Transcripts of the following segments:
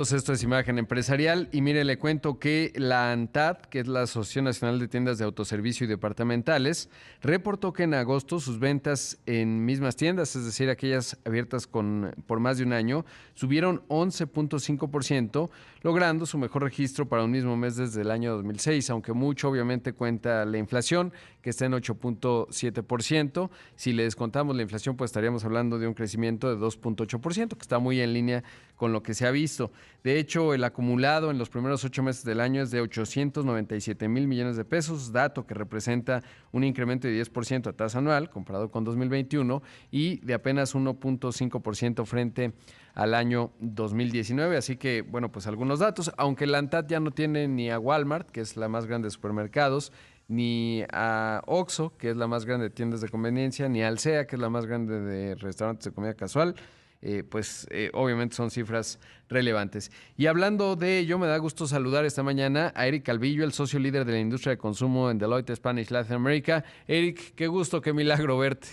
Pues esto es Imagen Empresarial y mire, le cuento que la ANTAD, que es la Asociación Nacional de Tiendas de Autoservicio y Departamentales, reportó que en agosto sus ventas en mismas tiendas, es decir, aquellas abiertas por más de un año, subieron 11.5%, logrando su mejor registro para un mismo mes desde el año 2006, aunque mucho obviamente cuenta la inflación, que está en 8.7%. Si le descontamos la inflación, pues estaríamos hablando de un crecimiento de 2.8%, que está muy en línea con lo que se ha visto. De hecho, el acumulado en los primeros 8 meses del año es de 897 mil millones de pesos, dato que representa un incremento de 10% a tasa anual comparado con 2021 y de apenas 1.5% frente al año 2019. Así que, bueno, pues algunos datos, aunque la ANTAD ya no tiene ni a Walmart, que es la más grande de supermercados, ni a Oxxo, que es la más grande de tiendas de conveniencia, ni a Alsea, que es la más grande de restaurantes de comida casual. Obviamente son cifras relevantes. Y hablando de ello, me da gusto saludar esta mañana a Eric Calvillo, el socio líder de la industria de consumo en Deloitte Spanish Latin America. Eric, qué gusto, qué milagro verte.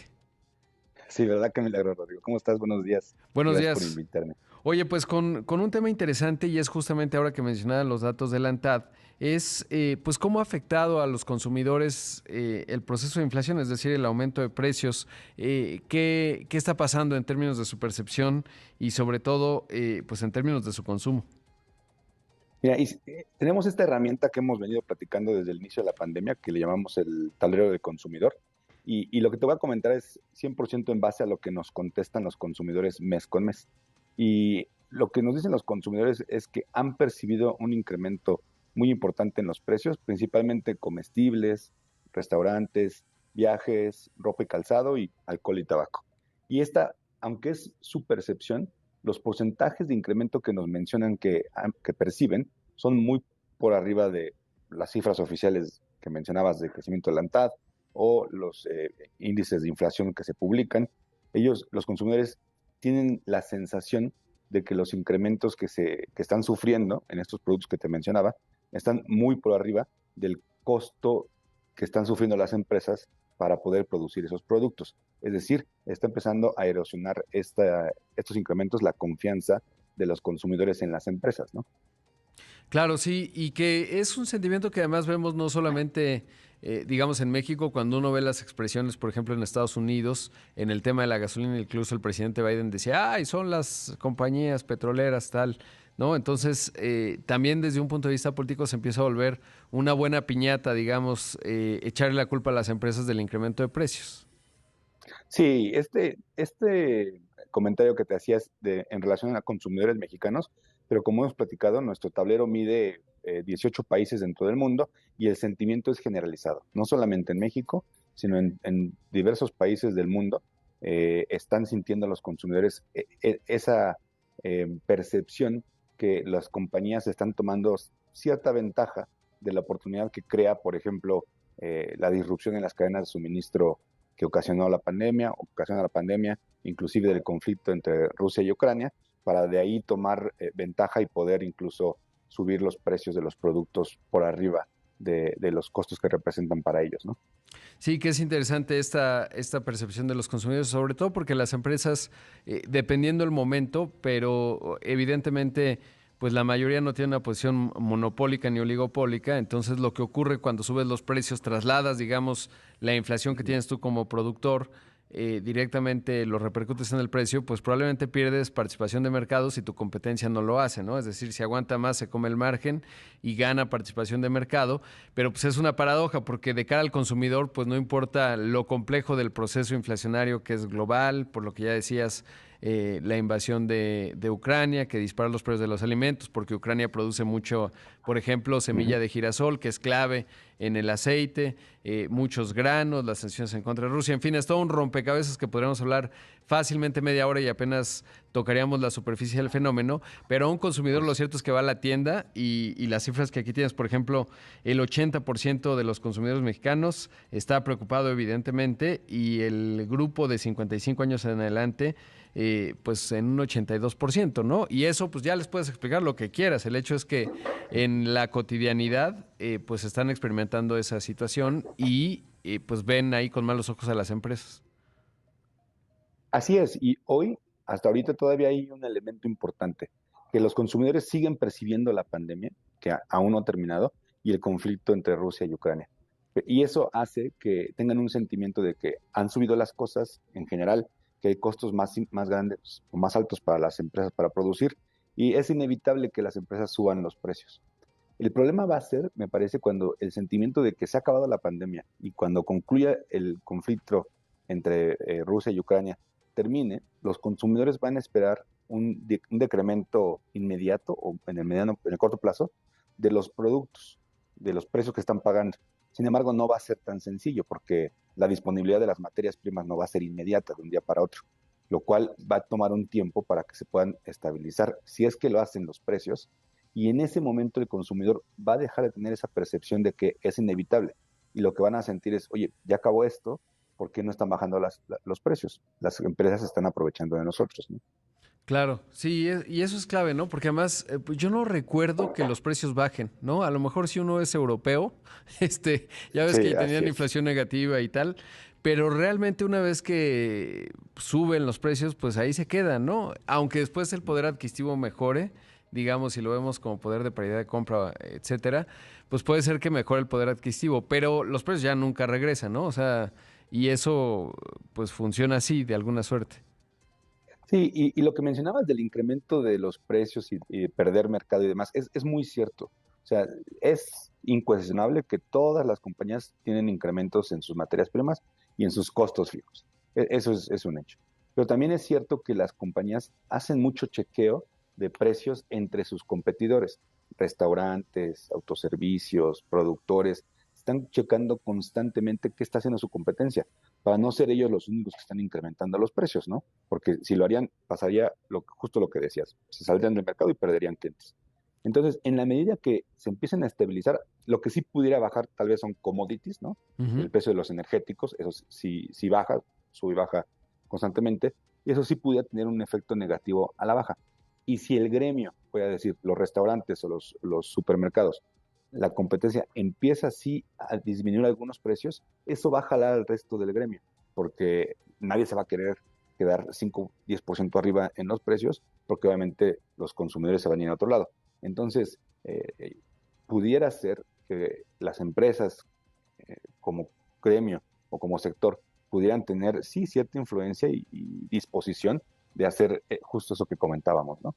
Sí, ¿verdad? Qué milagro, Rodrigo. ¿Cómo estás? Buenos días. Buenos Gracias por días. invitarme. Oye, pues con un tema interesante y es justamente ahora que mencionaba los datos de la ANTAD, es pues cómo ha afectado a los consumidores el proceso de inflación, es decir, el aumento de precios. ¿Qué está pasando en términos de su percepción y sobre todo pues en términos de su consumo? Mira, tenemos esta herramienta que hemos venido platicando desde el inicio de la pandemia, que le llamamos el tablero de consumidor. Y lo que te voy a comentar es 100% en base a lo que nos contestan los consumidores mes con mes. Y lo que nos dicen los consumidores es que han percibido un incremento muy importante en los precios, principalmente comestibles, restaurantes, viajes, ropa y calzado y alcohol y tabaco. Y esta, aunque es su percepción, los porcentajes de incremento que nos mencionan que perciben son muy por arriba de las cifras oficiales que mencionabas de crecimiento de la ANTAD o los índices de inflación que se publican. Ellos, los consumidores, tienen la sensación de que los incrementos que están sufriendo en estos productos que te mencionaba están muy por arriba del costo que están sufriendo las empresas para poder producir esos productos. Es decir, está empezando a erosionar estos incrementos la confianza de los consumidores en las empresas, ¿no? Claro, sí, y que es un sentimiento que además vemos no solamente, digamos, en México, cuando uno ve las expresiones, por ejemplo, en Estados Unidos, en el tema de la gasolina, incluso el presidente Biden decía, ay, son las compañías petroleras, tal, ¿no? Entonces, también desde un punto de vista político se empieza a volver una buena piñata, digamos, echarle la culpa a las empresas del incremento de precios. Sí, este comentario que te hacías en relación a consumidores mexicanos, pero como hemos platicado, nuestro tablero mide 18 países dentro del mundo y el sentimiento es generalizado, no solamente en México, sino en diversos países del mundo. Están sintiendo los consumidores esa percepción que las compañías están tomando cierta ventaja de la oportunidad que crea, por ejemplo, la disrupción en las cadenas de suministro que ocasiona la pandemia, inclusive del conflicto entre Rusia y Ucrania, para de ahí tomar ventaja y poder incluso subir los precios de los productos por arriba de los costos que representan para ellos, ¿no? Sí, que es interesante esta percepción de los consumidores, sobre todo porque las empresas, dependiendo el momento, pero evidentemente, pues la mayoría no tiene una posición monopólica ni oligopólica, entonces lo que ocurre cuando subes los precios, trasladas, digamos, la inflación que Ujú. tienes tú como productor, directamente lo repercutes en el precio, pues probablemente pierdes participación de mercado si tu competencia no lo hace, ¿no? Es decir, si aguanta más, se come el margen y gana participación de mercado, pero pues es una paradoja porque de cara al consumidor, pues no importa lo complejo del proceso inflacionario que es global, por lo que ya decías, la invasión de Ucrania, que dispara los precios de los alimentos, porque Ucrania produce mucho, por ejemplo, Ujú. semilla de girasol, que es clave en el aceite, muchos granos, las sanciones en contra de Rusia, en fin, es todo un rompecabezas que podríamos hablar fácilmente media hora y apenas tocaríamos la superficie del fenómeno, pero a un consumidor Por lo cierto es que va a la tienda y las cifras que aquí tienes, por ejemplo, el 80% de los consumidores mexicanos está preocupado evidentemente y el grupo de 55 años en adelante pues en un 82%, ¿no? Y eso pues ya les puedes explicar lo que quieras. El hecho es que en la cotidianidad pues están experimentando esa situación y pues ven ahí con malos ojos a las empresas. Así es, y hoy, hasta ahorita todavía hay un elemento importante. que los consumidores siguen percibiendo la pandemia, que aún no ha terminado, y el conflicto entre Rusia y Ucrania. Y eso hace que tengan un sentimiento de que han subido las cosas en general, que hay costos más grandes o más altos para las empresas para producir, y es inevitable que las empresas suban los precios. El problema va a ser, me parece, cuando el sentimiento de que se ha acabado la pandemia y cuando concluya el conflicto entre Rusia y Ucrania termine, los consumidores van a esperar un decremento inmediato o en el corto plazo de los productos, de los precios que están pagando. Sin embargo, no va a ser tan sencillo porque la disponibilidad de las materias primas no va a ser inmediata de un día para otro, lo cual va a tomar un tiempo para que se puedan estabilizar, si es que lo hacen los precios, y en ese momento el consumidor va a dejar de tener esa percepción de que es inevitable, y lo que van a sentir es, oye, ya acabó esto, ¿por qué no están bajando los precios? Las empresas están aprovechando de nosotros, ¿no? Claro, sí, y eso es clave, ¿no? Porque además, pues yo no recuerdo que los precios bajen, ¿no? A lo mejor si uno es europeo, ya ves Sí, que así tenían es. inflación negativa y tal, pero realmente una vez que suben los precios, pues ahí se quedan, ¿no? Aunque después el poder adquisitivo mejore, digamos, si lo vemos como poder de paridad de compra, etcétera, pues puede ser que mejore el poder adquisitivo, pero los precios ya nunca regresan, ¿no? O sea, y eso, pues funciona así, de alguna suerte. Sí, y lo que mencionabas del incremento de los precios y perder mercado y demás, es muy cierto. O sea, es incuestionable que todas las compañías tienen incrementos en sus materias primas y en sus costos fijos. Eso es un hecho. Pero también es cierto que las compañías hacen mucho chequeo de precios entre sus competidores. Restaurantes, autoservicios, productores, están checando constantemente qué está haciendo su competencia, para no ser ellos los únicos que están incrementando los precios, ¿no? Porque si lo harían, pasaría justo lo que decías, se saldrían del mercado y perderían clientes. Entonces, en la medida que se empiecen a estabilizar, lo que sí pudiera bajar tal vez son commodities, ¿no? Ujú. El precio de los energéticos, eso sí baja, sube y baja constantemente, y eso sí pudiera tener un efecto negativo a la baja. Y si el gremio, voy a decir, los restaurantes o los supermercados, la competencia empieza así a disminuir algunos precios, eso va a jalar al resto del gremio, porque nadie se va a querer quedar 5-10% arriba en los precios, porque obviamente los consumidores se van a ir a otro lado. Entonces, pudiera ser que las empresas como gremio o como sector pudieran tener, sí, cierta influencia y disposición de hacer justo eso que comentábamos, ¿no?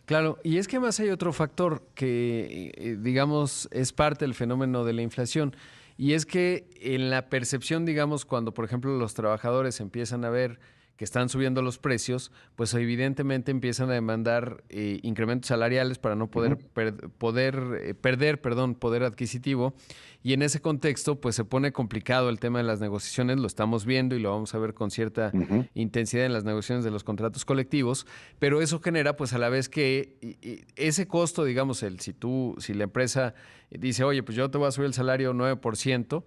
Claro, y es que más hay otro factor que, digamos, es parte del fenómeno de la inflación, y es que en la percepción, digamos, cuando, por ejemplo, los trabajadores empiezan a ver que están subiendo los precios, pues evidentemente empiezan a demandar incrementos salariales para no Uh -huh, perder, perdón, poder adquisitivo. Y en ese contexto, pues se pone complicado el tema de las negociaciones, lo estamos viendo y lo vamos a ver con cierta uh -huh, intensidad en las negociaciones de los contratos colectivos, pero eso genera pues a la vez que ese costo, digamos, si la empresa dice, oye, pues yo te voy a subir el salario 9%,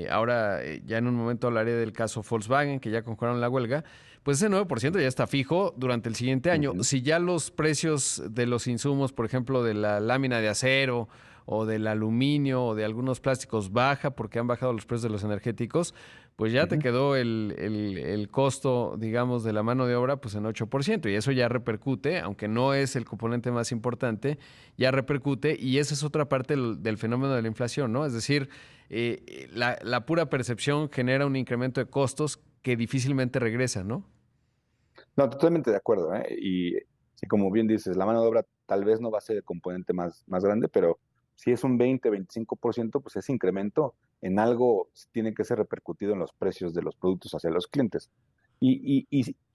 ahora ya en un momento hablaré del caso Volkswagen, que ya concordaron la huelga, pues ese 9% ya está fijo durante el siguiente uh año. -huh. Si ya los precios de los insumos, por ejemplo, de la lámina de acero o del aluminio o de algunos plásticos baja porque han bajado los precios de los energéticos, pues ya te Uh-huh. quedó el costo, digamos, de la mano de obra pues en 8%, y eso ya repercute, aunque no es el componente más importante, ya repercute, y esa es otra parte del fenómeno de la inflación, ¿no? Es decir, la pura percepción genera un incremento de costos que difícilmente regresa, ¿no? No, totalmente de acuerdo, ¿eh? Y sí, como bien dices, la mano de obra tal vez no va a ser el componente más grande, pero si es un 20-25%, pues ese incremento en algo tiene que ser repercutido en los precios de los productos hacia los clientes. Y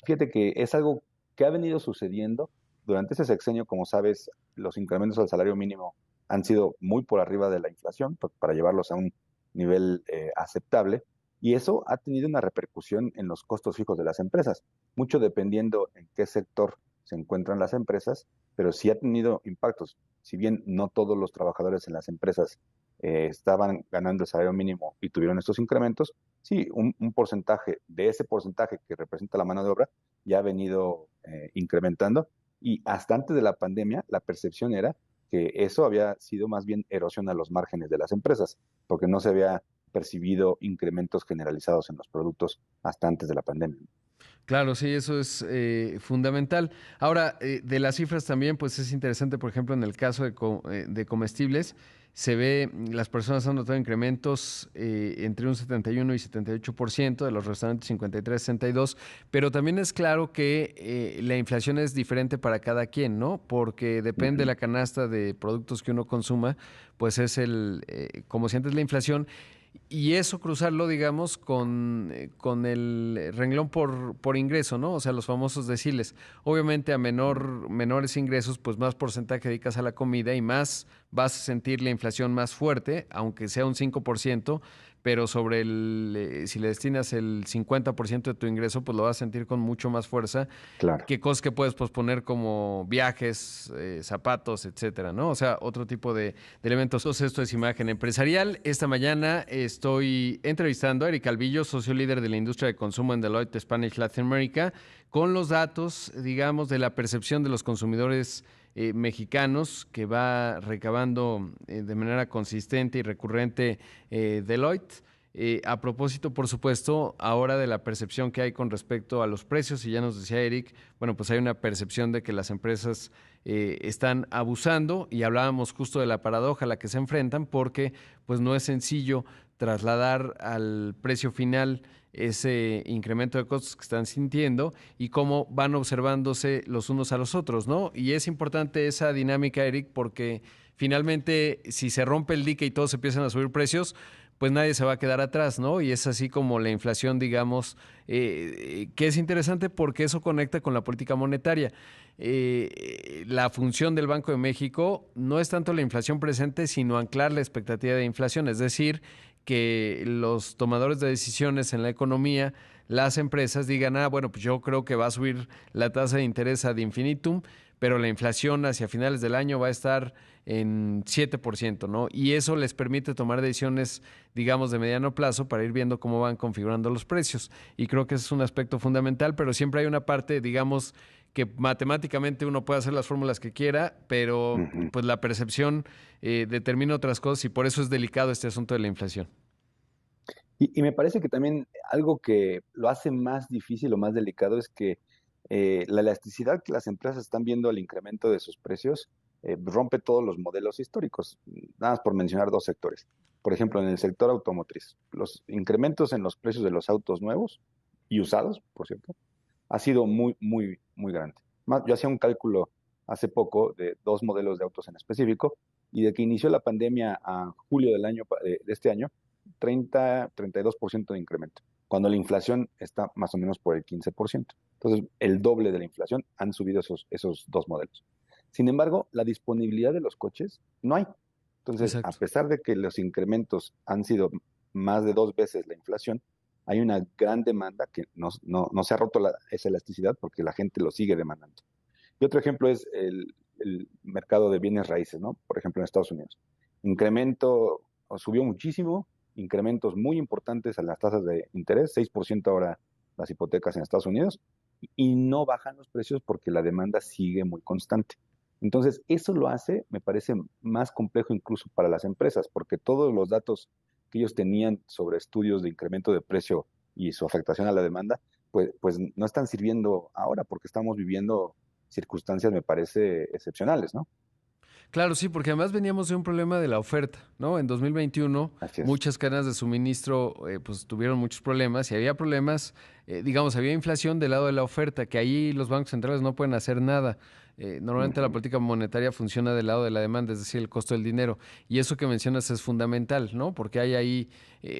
fíjate que es algo que ha venido sucediendo durante ese sexenio. Como sabes, los incrementos al salario mínimo han sido muy por arriba de la inflación para llevarlos a un nivel aceptable, y eso ha tenido una repercusión en los costos fijos de las empresas, mucho dependiendo en qué sector se encuentran las empresas, pero sí ha tenido impactos. Si bien no todos los trabajadores en las empresas estaban ganando el salario mínimo y tuvieron estos incrementos, sí, un porcentaje de ese porcentaje que representa la mano de obra ya ha venido incrementando, y hasta antes de la pandemia la percepción era que eso había sido más bien erosión a los márgenes de las empresas, porque no se había percibido incrementos generalizados en los productos hasta antes de la pandemia. Claro, sí, eso es fundamental. Ahora, de las cifras también, pues es interesante, por ejemplo, en el caso de comestibles, se ve, las personas han notado incrementos entre un 71 y 78%, de los restaurantes 53, 62, pero también es claro que la inflación es diferente para cada quien, ¿no? Porque depende de Ujú. la canasta de productos que uno consuma, pues es como sientes la inflación. Y eso cruzarlo, digamos, con el renglón por ingreso, ¿no? O sea, los famosos deciles. Obviamente a menores ingresos, pues más porcentaje dedicas a la comida y más vas a sentir la inflación más fuerte, aunque sea un 5%, pero si le destinas el 50% de tu ingreso, pues lo vas a sentir con mucho más fuerza Claro. que cosas que puedes posponer como viajes, zapatos, etcétera, ¿no? O sea, otro tipo de elementos. Entonces, esto es Imagen Empresarial. Esta mañana estoy entrevistando a Eric Calvillo, socio líder de la industria de consumo en Deloitte Spanish Latin America, con los datos, digamos, de la percepción de los consumidores mexicanos que va recabando de manera consistente y recurrente Deloitte. A propósito, por supuesto, ahora de la percepción que hay con respecto a los precios, y ya nos decía Eric, bueno, pues hay una percepción de que las empresas están abusando y hablábamos justo de la paradoja a la que se enfrentan porque pues no es sencillo trasladar al precio final ese incremento de costos que están sintiendo y cómo van observándose los unos a los otros, ¿no? Y es importante esa dinámica, Eric, porque finalmente si se rompe el dique y todos empiezan a subir precios, pues nadie se va a quedar atrás, ¿no? Y es así como la inflación, digamos, que es interesante porque eso conecta con la política monetaria. La función del Banco de México no es tanto la inflación presente, sino anclar la expectativa de inflación, es decir, que los tomadores de decisiones en la economía, las empresas digan, bueno, pues yo creo que va a subir la tasa de interés ad infinitum, pero la inflación hacia finales del año va a estar en 7%, ¿no? Y eso les permite tomar decisiones, digamos, de mediano plazo para ir viendo cómo van configurando los precios. Y creo que ese es un aspecto fundamental, pero siempre hay una parte, digamos, que matemáticamente uno puede hacer las fórmulas que quiera, pero Ujú. pues la percepción determina otras cosas y por eso es delicado este asunto de la inflación. Y me parece que también algo que lo hace más difícil o más delicado es que la elasticidad que las empresas están viendo al incremento de sus precios rompe todos los modelos históricos. Nada más por mencionar dos sectores. Por ejemplo, en el sector automotriz, los incrementos en los precios de los autos nuevos y usados, por cierto, ha sido muy, muy, muy grande. Yo hacía un cálculo hace poco de dos modelos de autos en específico y de que inició la pandemia a julio de este año, 32% de incremento, cuando la inflación está más o menos por el 15%. Entonces, el doble de la inflación han subido esos dos modelos. Sin embargo, la disponibilidad de los coches no hay. Entonces, a Exacto. pesar de que los incrementos han sido más de dos veces la inflación, hay una gran demanda que no se ha roto esa elasticidad porque la gente lo sigue demandando. Y otro ejemplo es el mercado de bienes raíces, ¿no? Por ejemplo, en Estados Unidos. Incremento, subió muchísimo, incrementos muy importantes a las tasas de interés, 6% ahora las hipotecas en Estados Unidos, y no bajan los precios porque la demanda sigue muy constante. Entonces, eso lo hace, me parece, más complejo incluso para las empresas, porque todos los datos que ellos tenían sobre estudios de incremento de precio y su afectación a la demanda, pues no están sirviendo ahora porque estamos viviendo circunstancias, me parece, excepcionales, ¿no? Claro, sí, porque además veníamos de un problema de la oferta, ¿no? En 2021 Así es. muchas cadenas de suministro pues tuvieron muchos problemas y había problemas, digamos, había inflación del lado de la oferta, que ahí los bancos centrales no pueden hacer nada. Normalmente la Ujú. política monetaria funciona del lado de la demanda, es decir, el costo del dinero. Y eso que mencionas es fundamental, ¿no? Porque hay ahí,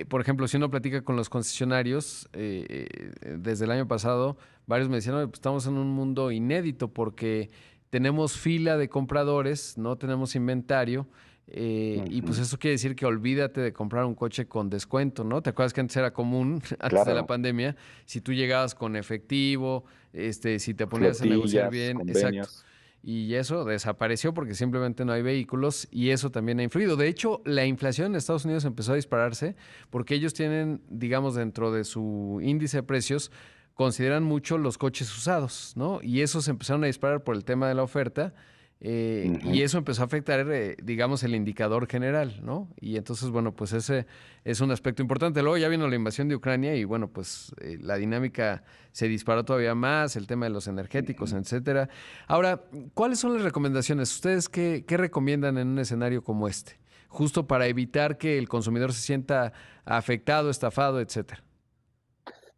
por ejemplo, si uno platica con los concesionarios, desde el año pasado, varios me decían, "Oye, pues estamos en un mundo inédito porque tenemos fila de compradores, no tenemos inventario, y pues Ujú. eso quiere decir que olvídate de comprar un coche con descuento, ¿no? ¿Te acuerdas que antes era común, antes de la Claro, pandemia, si tú llegabas con efectivo, si te ponías a negociar flotillas, bien, exacto. convenios. Y eso desapareció porque simplemente no hay vehículos y eso también ha influido. De hecho, la inflación en Estados Unidos empezó a dispararse porque ellos tienen, digamos, dentro de su índice de precios, consideran mucho los coches usados, ¿no? Y esos empezaron a disparar por el tema de la oferta. Y Ujú. eso empezó a afectar, digamos, el indicador general, ¿no? Y entonces, bueno, pues ese es un aspecto importante. Luego ya vino la invasión de Ucrania y, bueno, pues la dinámica se disparó todavía más, el tema de los energéticos, Ujú. etcétera. Ahora, ¿cuáles son las recomendaciones? ¿Ustedes qué recomiendan en un escenario como este? Justo para evitar que el consumidor se sienta afectado, estafado, etcétera.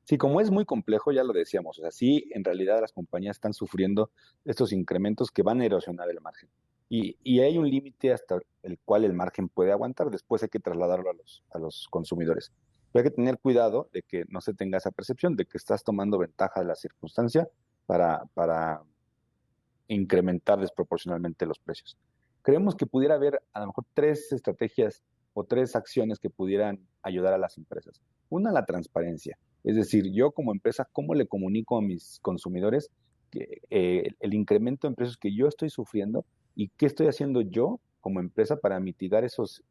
Sí, como es muy complejo, ya lo decíamos, o sea, sí, en realidad las compañías están sufriendo estos incrementos que van a erosionar el margen. Y hay un límite hasta el cual el margen puede aguantar, después hay que trasladarlo a los consumidores. Pero hay que tener cuidado de que no se tenga esa percepción de que estás tomando ventaja de la circunstancia para incrementar desproporcionalmente los precios. Creemos que pudiera haber a lo mejor tres estrategias o tres acciones que pudieran ayudar a las empresas. Una, la transparencia. Es decir, yo como empresa, ¿cómo le comunico a mis consumidores que, el incremento en precios que yo estoy sufriendo y qué estoy haciendo yo como empresa para mitigar esos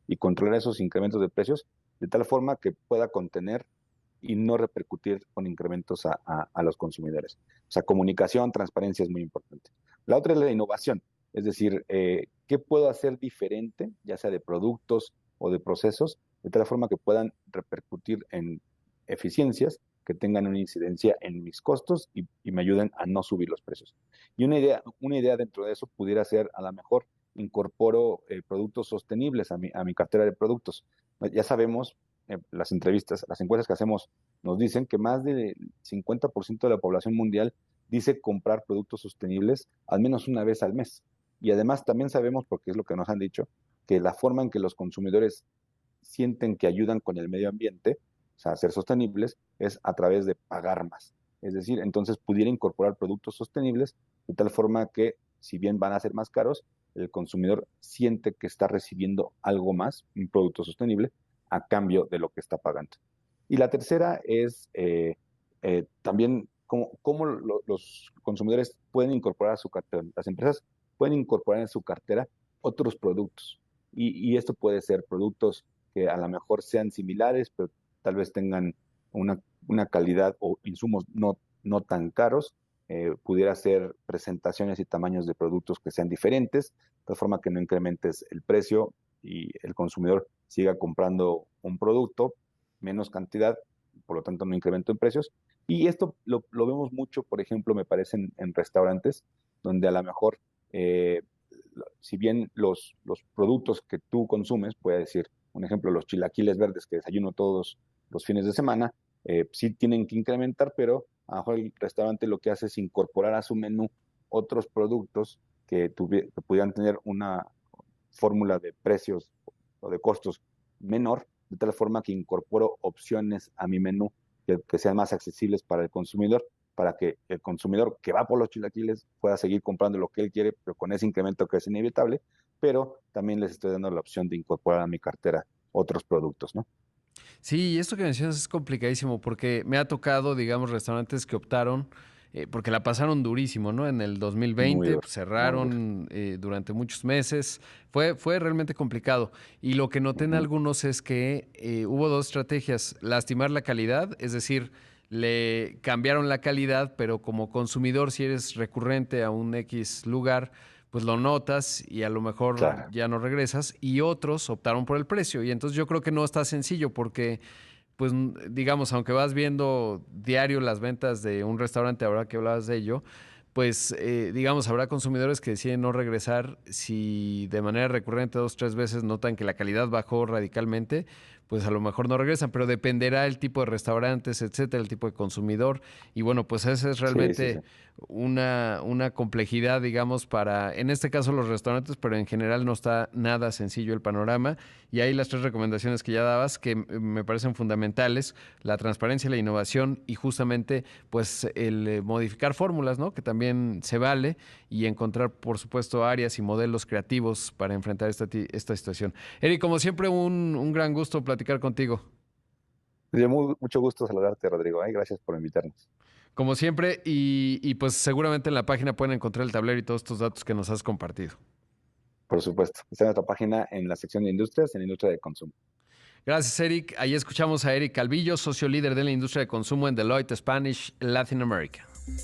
y controlar esos incrementos de precios de tal forma que pueda contener y no repercutir con incrementos a los consumidores? O sea, comunicación, transparencia es muy importante. La otra es la innovación, es decir, ¿qué puedo hacer diferente, ya sea de productos o de procesos, de tal forma que puedan repercutir en eficiencias que tengan una incidencia en mis costos y me ayuden a no subir los precios? Y una idea dentro de eso pudiera ser, a lo mejor, incorporo productos sostenibles a mi cartera de productos. Ya sabemos, las entrevistas, las encuestas que hacemos nos dicen que más del 50% de la población mundial dice comprar productos sostenibles al menos una vez al mes. Y además también sabemos, porque es lo que nos han dicho, que la forma en que los consumidores sienten que ayudan con el medio ambiente, o sea, a ser sostenibles, es a través de pagar más. Es decir, entonces pudiera incorporar productos sostenibles de tal forma que, si bien van a ser más caros, el consumidor siente que está recibiendo algo más, un producto sostenible, a cambio de lo que está pagando. Y la tercera es también cómo los consumidores pueden incorporar a su cartera, las empresas pueden incorporar en su cartera otros productos. Y esto puede ser productos que a lo mejor sean similares, pero tal vez tengan una calidad o insumos no tan caros. Pudiera ser presentaciones y tamaños de productos que sean diferentes, de forma que no incrementes el precio y el consumidor siga comprando un producto, menos cantidad, por lo tanto no incremento en precios. Y esto lo vemos mucho, por ejemplo, me parece en restaurantes, donde a lo mejor, eh, si bien los productos que tú consumes, puede decir, un ejemplo, los chilaquiles verdes que desayuno todos los fines de semana, sí tienen que incrementar, pero a lo mejor el restaurante lo que hace es incorporar a su menú otros productos que pudieran tener una fórmula de precios o de costos menor, de tal forma que incorporo opciones a mi menú que sean más accesibles para el consumidor, para que el consumidor que va por los chilaquiles pueda seguir comprando lo que él quiere, pero con ese incremento que es inevitable, pero también les estoy dando la opción de incorporar a mi cartera otros productos, ¿no? Sí, y esto que mencionas es complicadísimo porque me ha tocado, digamos, restaurantes que optaron, porque la pasaron durísimo, ¿no? En el Muy 2020 duro, pues, muy duro. cerraron durante muchos meses, fue realmente complicado. Y lo que noté en Ujú. algunos es que hubo dos estrategias: lastimar la calidad, es decir, le cambiaron la calidad, pero como consumidor, si eres recurrente a un X lugar, pues lo notas y a lo mejor Claro. ya no regresas, y otros optaron por el precio. Y entonces yo creo que no está sencillo porque, pues digamos, aunque vas viendo diario las ventas de un restaurante, ahora que hablabas de ello, pues digamos, habrá consumidores que deciden no regresar si de manera recurrente 2, 3 veces notan que la calidad bajó radicalmente, pues a lo mejor no regresan, pero dependerá el tipo de restaurantes, etcétera, el tipo de consumidor. Y bueno, pues esa es Sí, sí, sí. realmente una complejidad, digamos, para, en este caso, los restaurantes, pero en general no está nada sencillo el panorama. Y ahí las tres recomendaciones que ya dabas, que me parecen fundamentales: la transparencia, la innovación y justamente, pues, el modificar fórmulas, ¿no? Que también se vale, y encontrar, por supuesto, áreas y modelos creativos para enfrentar esta situación. Eric, como siempre, un gran gusto platicar contigo. Me dio mucho gusto saludarte, Rodrigo. Gracias por invitarnos. Como siempre, y pues seguramente en la página pueden encontrar el tablero y todos estos datos que nos has compartido. Por supuesto. Está en nuestra página en la sección de industrias, en industria de consumo. Gracias, Eric. Ahí escuchamos a Eric Calvillo, socio líder de la industria de consumo en Deloitte Spanish Latin America.